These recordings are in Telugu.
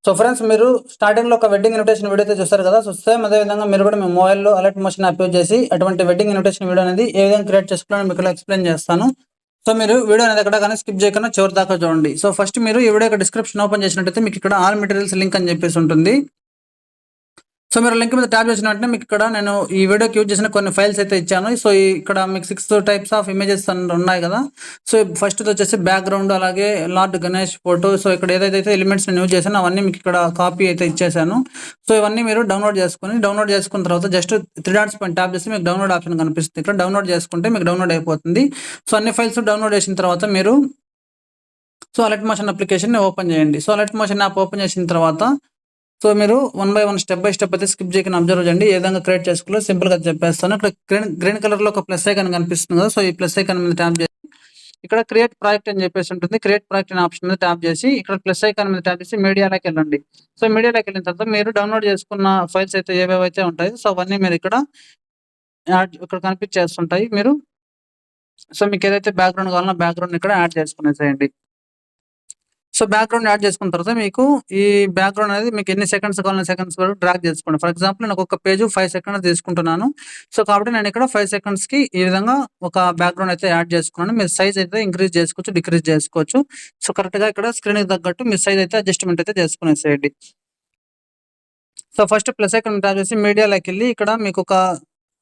సో ఫ్రెండ్స్, మీరు స్టార్టింగ్ లో ఒక వెడ్డింగ్ ఇన్విటేషన్ వీడియో అయితే చూస్తారు కదా. సో సేమ్ అదే విధంగా మీరు కూడా మీ మొబైల్లో అలర్ట్ మోషన్ యాప్ యూజ్ చేసి అటువంటి వెడ్డింగ్ ఇన్విటేషన్ వీడియో అనేది ఏ విధంగా క్రియేట్ చేసుకోవాలని మీకు ఎక్స్ప్లెయిన్ చేస్తాను. సో మీరు వీడియో అనేది ఎక్కడ కానీ స్కిప్ చేయకుండా చివరి దాకా చూడండి. సో ఫస్ట్ మీరు ఈ వీడియో డిస్క్రిప్షన్ ఓపెన్ చేసినట్టయితే మీకు ఇక్కడ ఆల్ మెటీరియల్స్ లింక్ అని చెప్పేసి ఉంటుంది. సో మీరు లింక్ మీద ట్యాప్ చేసిన వెంటనే మీకు ఇక్కడ నేను ఈ వీడియోకి యూజ్ చేసిన కొన్ని ఫైల్స్ అయితే ఇచ్చాను. సో ఇక్కడ మీకు 6 టైప్స్ ఆఫ్ ఇమేజెస్ ఉన్నాయి కదా. సో ఫస్ట్ వచ్చేసి బ్యాక్గ్రౌండ్, అలాగే లార్డ్ గణేష్ ఫోటో. సో ఇక్కడ ఏదైతే ఎలిమెంట్స్ నేను యూజ్ చేశానో అవన్నీ మీకు ఇక్కడ కాపీ అయితే ఇచ్చేసాను. సో ఇవన్నీ మీరు డౌన్లోడ్ చేసుకున్న తర్వాత జస్ట్ 3 డాట్స్ పైన ట్యాప్ చేసి మీకు డౌన్లోడ్ ఆప్షన్ కనిపిస్తుంది. ఇక్కడ డౌన్లోడ్ చేసుకుంటే మీకు డౌన్లోడ్ అయిపోతుంది. సో అన్ని ఫైల్స్ డౌన్లోడ్ చేసిన తర్వాత మీరు అలర్ట్ మోషన్ అప్లికేషన్ ఓపెన్ చేయండి. So alert motion app open చేసిన తర్వాత సో మీరు 1 by 1 స్టెప్ బై స్టెప్ అయితే స్కిప్ చేయకుండా అబ్జర్వ్ చేయండి. ఏ విధంగా క్రియేట్ చేసుకోవాలో సింపుల్ గా చెప్పేస్తాను. ఇక్కడ గ్రీన్ కలర్ లో ఒక ప్లస్ ఐకాన్ కనిపిస్తుంది కదా. సో ఈ ప్లస్ ఐకాన్ మీద ట్యాప్ చేసి ఇక్కడ క్రియేట్ ప్రాజెక్ట్ అని చెప్పేసి ఉంటుంది. క్రియేట్ ప్రాజెక్ట్ అనే ఆప్షన్ మీద ట్యాప్ చేసి ఇక్కడ ప్లస్ ఐకాన్ మీద ట్యాప్ చేసి మీడియాలోకి వెళ్ళండి. సో మీడియాలోకి వెళ్ళిన తర్వాత మీరు డౌన్లోడ్ చేసుకున్న ఫైల్స్ అయితే ఏవేవైతే ఉంటాయి సో అవన్నీ మీరు ఇక్కడ కనిపించేస్తుంటాయి. మీరు సో మీకు ఏదైతే బ్యాక్గ్రౌండ్ కావాలన్నా బ్యాక్గ్రౌండ్ ఇక్కడ యాడ్ చేసుకునేసేయండి. సో బ్యాక్గ్రౌండ్ యాడ్ చేసుకున్న తర్వాత మీకు ఈ బ్యాక్గ్రౌండ్ అనేది మీకు ఎన్ని సెకండ్స్ కావాలన్నా సెకండ్స్ వరకు డ్రాగ్ చేసుకోండి. ఫర్ ఎగ్జాంపుల్ నేను ఒక పేజ్ 5 సెకండ్స్ తీసుకుంటున్నాను. సో కాబట్టి నేను ఇక్కడ 5 సెకండ్స్ కి ఈ విధంగా ఒక బ్యాక్గ్రౌండ్ అయితే యాడ్ చేసుకున్నాను. మీరు సైజ్ అయితే ఇంక్రీజ్ చేసుకోవచ్చు, డిక్రీజ్ చేసుకోవచ్చు. సో కరెక్ట్ గా ఇక్కడ స్క్రీన్ కి తగ్గట్టు మీ సైజ్ అయితే అడ్జస్ట్మెంట్ అయితే చేసుకునేసేయండి. So first plus icon tap చేసి మీడియాలోకి వెళ్ళి ఇక్కడ మీకు ఒక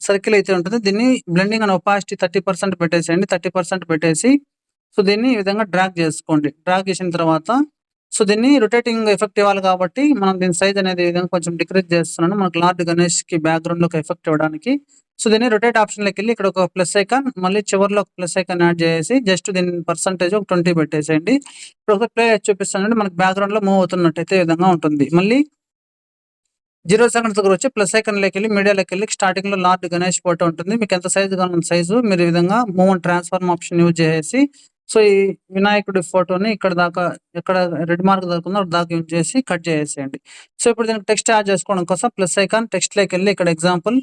సర్కిల్ అయితే ఉంటుంది. దీన్ని బ్లెండింగ్ అండ్ ఒపాసిటీ 30% పెట్టేసేయండి. 30% పెట్టేసి సో దీన్ని ఈ విధంగా డ్రాగ్ చేసుకోండి. డ్రాగ్ చేసిన తర్వాత సో దీన్ని రొటేటింగ్ ఎఫెక్ట్ ఇవ్వాలి కాబట్టి మనం దీని సైజ్ అనేది ఈ విధంగా కొంచెం డిక్రీజ్ చేస్తున్నాను. మనకు లార్డ్ గణేష్ కి బ్యాక్గ్రౌండ్ లో ఎఫెక్ట్ ఇవ్వడానికి. సో దీన్ని రొటేట్ ఆప్షన్ లోకి వెళ్ళి ఇక్కడ ఒక ప్లస్ ఐకాన్, మళ్ళీ చివరిలో ఒక ప్లస్ ఐకాన్ యాడ్ చేసి జస్ట్ దీని పర్సంటేజ్ ఒక 20 పెట్టేసేయండి. ఇప్పుడు ఒక ప్లే చూపిస్తానంటే మనకి బ్యాక్గ్రౌండ్ లో మూవ్ అవుతున్నట్టయితే ఈ విధంగా ఉంటుంది. మళ్ళీ 0 సెకండ్స్ దగ్గర వచ్చి ప్లస్ ఐకాన్ లోకి వెళ్ళి మీడియాలోకి వెళ్ళి స్టార్టింగ్ లో లార్డ్ గణేష్ ఫోటో ఉంటుంది. మీకు ఎంత సైజ్ కావాలన్న సైజు మీరు ఈ విధంగా move and transform option use చేసి సో ఈ వినాయకుడి ఫోటోని ఇక్కడ దాకా ఎక్కడ రెడ్ మార్క్ దొరుకుతుందో దాకా యూజ్ చేసి కట్ చేసేయండి. సో ఇప్పుడు దీనికి టెక్స్ట్ యాడ్ చేసుకోవడం కోసం ప్లస్ ఐకాన్ టెక్స్ట్ లోకి వెళ్ళి ఇక్కడ ఎగ్జాంపుల్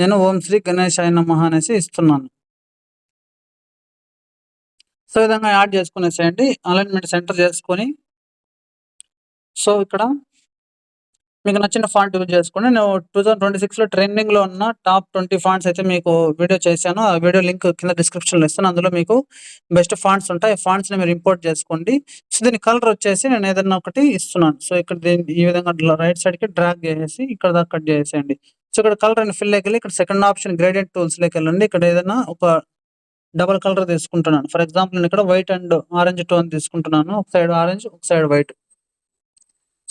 నేను ఓం శ్రీ గణేశాయ నమః అనేసి ఇస్తున్నాను. సో ఈ విధంగా యాడ్ చేసుకునేసేయండి. అలైన్మెంట్ సెంటర్ చేసుకొని సో ఇక్కడ మీకు నచ్చిన ఫాంట్ యూజ్ చేసుకోండి. నేను 2026 లో ట్రెండింగ్ లో ఉన్న టాప్ 20 ఫాంట్స్ అయితే మీకు వీడియో చేశాను. ఆ వీడియో లింక్ కింద డిస్క్రిప్షన్ లో ఇస్తాను. అందులో మీకు బెస్ట్ ఫాంట్స్ ఉంటాయి. ఫాంట్స్ ని మీరు ఇంపోర్ట్ చేసుకోండి. సో దీని కలర్ వచ్చేసి నేను ఏదైనా ఒకటి ఇస్తున్నాను. సో ఇక్కడ ఈ విధంగా రైట్ సైడ్ కి డ్రాగ్ చేసి ఇక్కడ దాకా కట్ చేసేయండి. సో ఇక్కడ కలర్ అండ్ ఫిల్ లోకి వెళ్ళి ఇక్కడ సెకండ్ ఆప్షన్ గ్రేడియంట్ టూల్స్ లోకి వెళ్ళండి. ఇక్కడ ఏదైనా ఒక డబల్ కలర్ తీసుకుంటున్నాను. ఫర్ ఎగ్జాంపుల్ నేను ఇక్కడ వైట్ అండ్ ఆరెంజ్ టోన్ తీసుకుంటున్నాను. ఒక సైడ్ ఆరెంజ్, ఒక side white.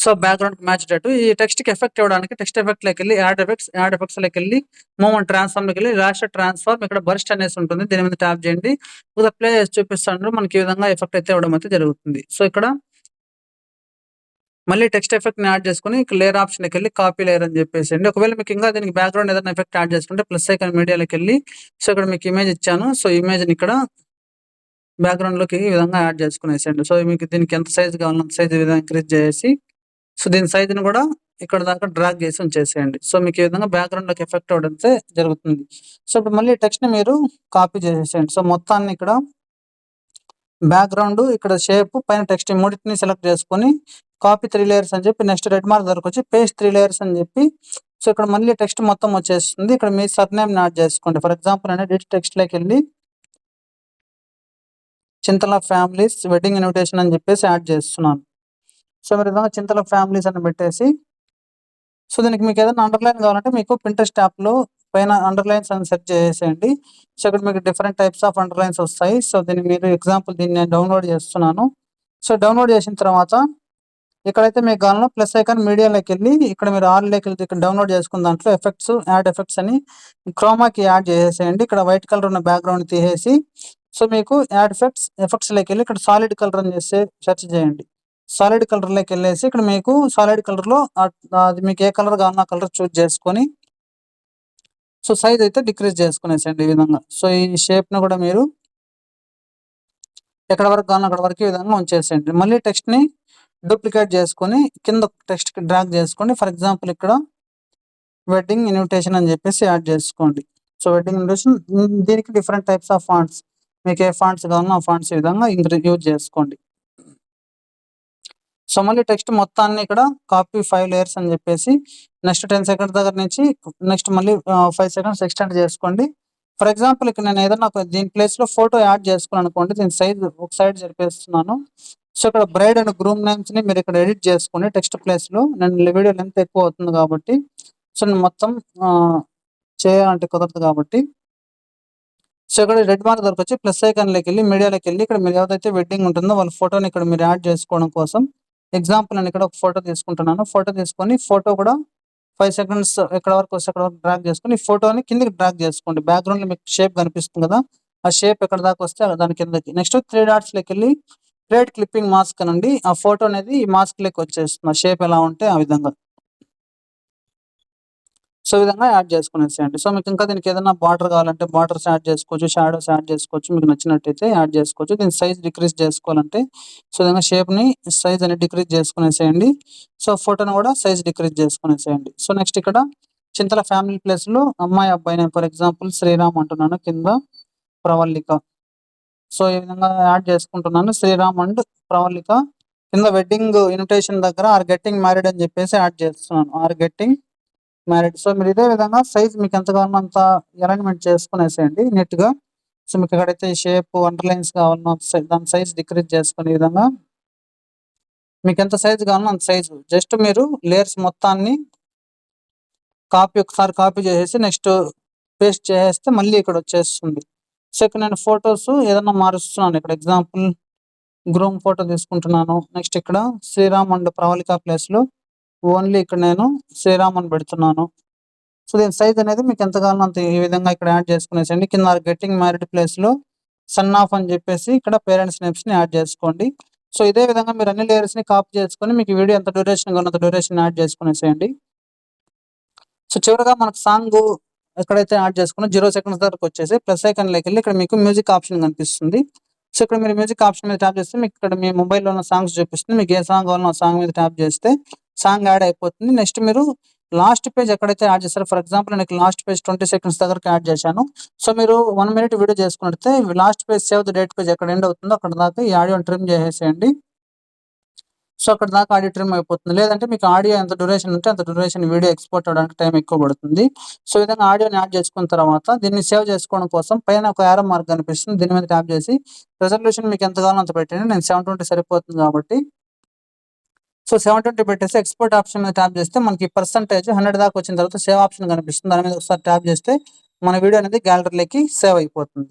So background match అయ్యేటట్టు ఈ టెక్స్ట్ కి ఎఫెక్ట్ ఇవ్వడానికి టెక్స్ట్ ఎఫెక్ట్ లోకి వెళ్ళి యాడ్ ఎఫెక్ట్స్ లోకి వెళ్ళి మూవ్మెంట్ ట్రాన్స్ఫార్మ్ లోకి వెళ్ళి లాస్ట్ ట్రాన్స్ఫార్మ్ ఇక్కడ బర్స్ట్ అనేసి ఉంటుంది. దీని మీద ట్యాప్ చేయండి. ఒక ప్లే చేసి చూపిస్తాను. మనకి ఈ విధంగా ఎఫెక్ట్ అయితే ఇవ్వడం అయితే జరుగుతుంది. సో ఇక్కడ మళ్ళీ టెక్స్ట్ ఎఫెక్ట్ ని యాడ్ చేసుకుని లేయర్ ఆప్షన్ లోకి వెళ్ళి కాపీ లేయర్ అని చెప్పేసి ఒకవేళ మీకు ఇంకా దీనికి బ్యాక్గ్రౌండ్ ఏదైనా ఎఫెక్ట్ యాడ్ చేసుకుంటే ప్లస్ ఐకాన్ మీడియాలోకి వెళ్ళి సో ఇక్కడ మీకు ఇమేజ్ ఇచ్చాను. సో ఇమేజ్ ని ఇక్కడ బ్యాక్గ్రౌండ్ లోకి ఈ విధంగా యాడ్ చేసుకునేసేయండి. సో మీకు దీనికి ఎంత సైజ్ కావాలన్న సైజ్ ఈ విధంగా ఇంక్రీజ్ చేసి సో దీని సైజుని కూడా ఇక్కడ దాకా డ్రాగ్ చేసి ఉంచేసేయండి. సో మీకు ఈ విధంగా బ్యాక్గ్రౌండ్ లోకి ఎఫెక్ట్ అవ్వడం జరుగుతుంది. సో ఇప్పుడు మళ్ళీ టెక్స్ట్ ని మీరు కాపీ చేసేసేయండి. సో మొత్తాన్ని ఇక్కడ బ్యాక్గ్రౌండ్, ఇక్కడ షేప్, పైన టెక్స్ట్ మూడింటిని సెలెక్ట్ చేసుకొని కాపీ 3 లేయర్స్ అని చెప్పి నెక్స్ట్ రెడ్ మార్క్ దగ్గరకు వచ్చి పేస్ట్ 3 లేయర్స్ అని చెప్పి సో ఇక్కడ మళ్ళీ టెక్స్ట్ మొత్తం వచ్చేస్తుంది. ఇక్కడ మీ సర్నేమ్ యాడ్ చేసుకోండి. ఫర్ ఎగ్జాంపుల్ అనేది టెక్స్ట్ లోకి వెళ్ళి చింతల ఫ్యామిలీస్ వెడ్డింగ్ ఇన్విటేషన్ అని చెప్పేసి యాడ్ చేస్తున్నాను. సో మీరు విధంగా చింతల ఫ్యామిలీస్ అని పెట్టేసి సో దీనికి మీకు ఏదైనా అండర్లైన్ కావాలంటే మీకు పింట్రెస్ట్ యాప్ లో పైన అండర్లైన్స్ అని సెర్చ్ చేసేయండి. సో ఇక్కడ మీకు డిఫరెంట్ టైప్స్ ఆఫ్ అండర్లైన్స్ వస్తాయి. సో దీన్ని మీరు ఎగ్జాంపుల్ దీన్ని నేను డౌన్లోడ్ చేస్తున్నాను. సో డౌన్లోడ్ చేసిన తర్వాత ఇక్కడైతే మీకు కావాలన్నా ప్లస్ ఐకాన్ మీడియాలోకి వెళ్ళి ఇక్కడ మీరు ఆల్ లోకి వెళ్తే ఇక్కడ డౌన్లోడ్ చేసుకున్న దాంట్లో ఎఫెక్ట్స్, యాడ్ ఎఫెక్ట్స్ అని క్రోమాకి యాడ్ చేసేయండి. ఇక్కడ వైట్ కలర్ ఉన్న బ్యాక్గ్రౌండ్ తీసేసి సో మీకు యాడ్ ఎఫెక్ట్స్ లోకి వెళ్ళి ఇక్కడ సాలిడ్ కలర్ అని చేసి సెర్చ్ చేయండి. సాలిడ్ కలర్‌లోకి వెళ్ళేసి ఇక్కడ మీకు సాలిడ్ కలర్‌లో అది మీకు ఏ కలర్ కావాలో ఆ కలర్ చూజ్ చేసుకొని సో సైజ్ అయితే డిక్రీజ్ చేసుకునేసేయండి ఈ విధంగా. సో ఈ షేప్‌ని కూడా మీరు ఎక్కడ వరకు కావాలో అక్కడ వరకు ఈ విధంగా ఉంచేసేయండి. మళ్ళీ టెక్స్ట్‌ని డూప్లికేట్ చేసుకొని కింద టెక్స్ట్‌కి డ్రాగ్ చేసుకోండి. ఫర్ ఎగ్జాంపుల్ ఇక్కడ వెడ్డింగ్ ఇన్విటేషన్ అని చెప్పేసి యాడ్ చేసుకోండి. సో వెడ్డింగ్ ఇన్విటేషన్ దీనికి డిఫరెంట్ టైప్స్ ఆఫ్ ఫాంట్స్ మీకు ఏ ఫాంట్స్ కావాలో ఆ ఫాంట్స్ ఈ విధంగా యూజ్ చేసుకోండి. సో మళ్ళీ టెక్స్ట్ మొత్తాన్ని ఇక్కడ కాపీ 5 లేయర్స్ అని చెప్పేసి నెక్స్ట్ 10 సెకండ్స్ దగ్గర నుంచి నెక్స్ట్ మళ్ళీ 5 సెకండ్స్ ఎక్స్టెండ్ చేసుకోండి. ఫర్ ఎగ్జాంపుల్ ఇక్కడ నేను ఏదైనా దీని ప్లేస్‌లో ఫోటో యాడ్ చేసుకోవాలనుకోండి. దీని సైజ్ ఒక సైడ్ జరిపేస్తున్నాను. సో ఇక్కడ బ్రైడ్ అండ్ గ్రూమ్ నేమ్స్‌ని మీరు ఇక్కడ ఎడిట్ చేసుకోండి టెక్స్ట్ ప్లేస్‌లో. నేను వీడియో లెంత్ ఎక్కువ అవుతుంది కాబట్టి సో నేను మొత్తం చేయాలంటే కుదరదు కాబట్టి సో ఇక్కడ రెడ్ మార్క్ దొరకొచ్చి ప్లస్ ఐకాన్‌లోకి వెళ్ళి మీడియాలోకి వెళ్ళి ఇక్కడ మీరు ఏదైతే వెడ్డింగ్ ఉంటుందో వాళ్ళ ఫోటోని ఇక్కడ మీరు యాడ్ చేసుకోవడం కోసం ఎగ్జాంపుల్ నేను ఇక్కడ ఒక ఫోటో తీసుకుంటున్నాను. ఫోటో తీసుకొని ఫోటో కూడా 5 సెకండ్స్ ఎక్కడ వరకు వస్తే అక్కడ వరకు డ్రాగ్ చేసుకొని ఫోటోని కిందకి డ్రాగ్ చేసుకోండి. బ్యాక్‌గ్రౌండ్‌లో మీకు షేప్ కనిపిస్తుంది కదా! ఆ షేప్ ఎక్కడ దాకా వస్తే దాని కిందకి. నెక్స్ట్ 3 డాట్స్‌లోకి వెళ్ళి క్రియేట్ క్లిప్పింగ్ మాస్క్ అనండి. ఆ ఫోటో అనేది ఈ మాస్క్‌లోకి వచ్చేస్తుంది. ఆ షేప్ ఎలా ఉంటే ఆ విధంగా. సో, ఈ విధంగా యాడ్ చేసుకునేసేయండి. సో, మీకు ఇంకా దీనికి ఏదైనా బార్డర్ కావాలంటే బార్డర్స్ యాడ్ చేసుకోవచ్చు. షాడోస్ యాడ్ చేసుకోవచ్చు. మీకు నచ్చినట్టయితే యాడ్ చేసుకోవచ్చు. దీని సైజ్ డిక్రీజ్ చేసుకోవాలంటే సో, ఈ విధంగా షేప్‌ని సైజ్ అనేది డిక్రీజ్ చేసుకునేసేయండి. సో, ఫోటోని కూడా సైజ్ డిక్రీజ్ చేసుకునేసేయండి. సో, నెక్స్ట్ ఇక్కడ చింతల ఫ్యామిలీ ప్లేస్‌లో అమ్మాయి, అబ్బాయి నేను ఫర్ ఎగ్జాంపుల్ శ్రీరామ్ అంటున్నాను. కింద ప్రవల్లిక. సో, ఈ విధంగా యాడ్ చేసుకుంటున్నాను. శ్రీరామ్ అండ్ ప్రవల్లిక. కింద వెడ్డింగ్ ఇన్విటేషన్ దగ్గర ఆర్ గెట్టింగ్ మ్యారీడ్ అని చెప్పేసి యాడ్ చేస్తున్నాను. Are getting married. సో, మీరు ఇదే విధంగా సైజ్ మీకు ఎంత కావాలో అంత అలైన్‌మెంట్ చేసుకునేసేయండి నీట్‌గా. సో, మీకు ఎక్కడైతే షేప్ అండర్‌లైన్స్ కావాలనో దాని సైజ్ డిక్రీజ్ చేసుకునే విధంగా మీకు ఎంత సైజ్ కావాలనో అంత సైజు. జస్ట్ మీరు లేయర్స్ మొత్తాన్ని ఒకసారి కాపీ చేసేసి నెక్స్ట్ పేస్ట్ చేసేస్తే మళ్ళీ ఇక్కడ వచ్చేస్తుంది. సో, ఇక్కడ నేను ఫోటోస్ ఏదైనా మారుస్తున్నాను. ఇక్కడ ఎగ్జాంపుల్ గ్రూమ్ ఫోటో తీసుకుంటున్నాను. నెక్స్ట్ ఇక్కడ శ్రీరామ్ అండ్ ప్రవళిక ప్లేస్‌లో ఓన్లీ ఇక్కడ నేను శ్రీరామ్ అని పెడుతున్నాను. సో, దీని సైజ్ అనేది మీకు ఎంత కావాలో అంత ఈ విధంగా ఇక్కడ యాడ్ చేసుకునేసేయండి. కింద గెట్టింగ్ మ్యారీడ్ ప్లేస్‌లో సన్ ఆఫ్ అని చెప్పేసి ఇక్కడ పేరెంట్స్ నేమ్స్‌ని యాడ్ చేసుకోండి. సో, ఇదే విధంగా మీరు అన్ని లేయర్స్‌ని కాపీ చేసుకొని మీకు వీడియో ఎంత డ్యూరేషన్ కావాలో అంత డ్యూరేషన్ యాడ్ చేసుకునేసేయండి. సో, చివరగా మనకు సాంగ్ ఎక్కడైతే యాడ్ చేసుకున్నా 0 సెకండ్స్ వరకు వచ్చేసి ప్లస్ ఐకాన్‌లోకి వెళ్ళి ఇక్కడ మీకు మ్యూజిక్ ఆప్షన్ కనిపిస్తుంది. సో, ఇక్కడ మీరు మ్యూజిక్ ఆప్షన్ మీద ట్యాప్ చేస్తే మీకు ఇక్కడ మీ మొబైల్‌లో ఉన్న సాంగ్స్ చూపిస్తుంది. మీకు ఏ సాంగ్ కావాలో ఆ సాంగ్ మీద ట్యాప్ చేస్తే సాంగ్ యాడ్ అయిపోతుంది. నెక్స్ట్ మీరు లాస్ట్ పేజ్ ఎక్కడైతే యాడ్ చేస్తారో ఫర్ ఎగ్జాంపుల్ నేను లాస్ట్ పేజ్ 20 సెకండ్స్ దగ్గరకు యాడ్ చేశాను. సో, మీరు 1 మినిట్ వీడియో చేసుకున్నట్లయితే last page save the date page ఎక్కడ ఎండ్ అవుతుందో అక్కడ దాకా ఈ ఆడియోని ట్రిమ్ చేసేసేయండి. సో, అక్కడ దాకా ఆడియో ట్రిమ్ అయిపోతుంది. లేదంటే మీకు ఆడియో ఎంత డ్యూరేషన్ ఉంటే అంత డ్యూరేషన్ వీడియో ఎక్స్‌పోర్ట్ అవ్వడానికి టైం ఎక్కువ పడుతుంది. సో, ఈ విధంగా ఆడియోని యాడ్ చేసుకున్న తర్వాత దీన్ని సేవ్ చేసుకోవడం కోసం పైన ఒక యారో మార్క్ కనిపిస్తుంది. దీని మీద ట్యాప్ చేసి రిజల్యూషన్ మీకు ఎంత కావాలో అంత పెట్టండి. నేను 720 సరిపోతుంది కాబట్టి సో, 720 పెట్టేసి ఎక్స్‌పోర్ట్ ఆప్షన్ మీద ట్యాప్ చేస్తే మనకి పర్సెంటేజ్ 100 దాకా వచ్చిన తర్వాత సేవ్ ఆప్షన్ కనిపిస్తుంది. దాని మీద ఒకసారి ట్యాప్ చేస్తే మన వీడియో అనేది గ్యాలరీలోకి సేవ్ అయిపోతుంది.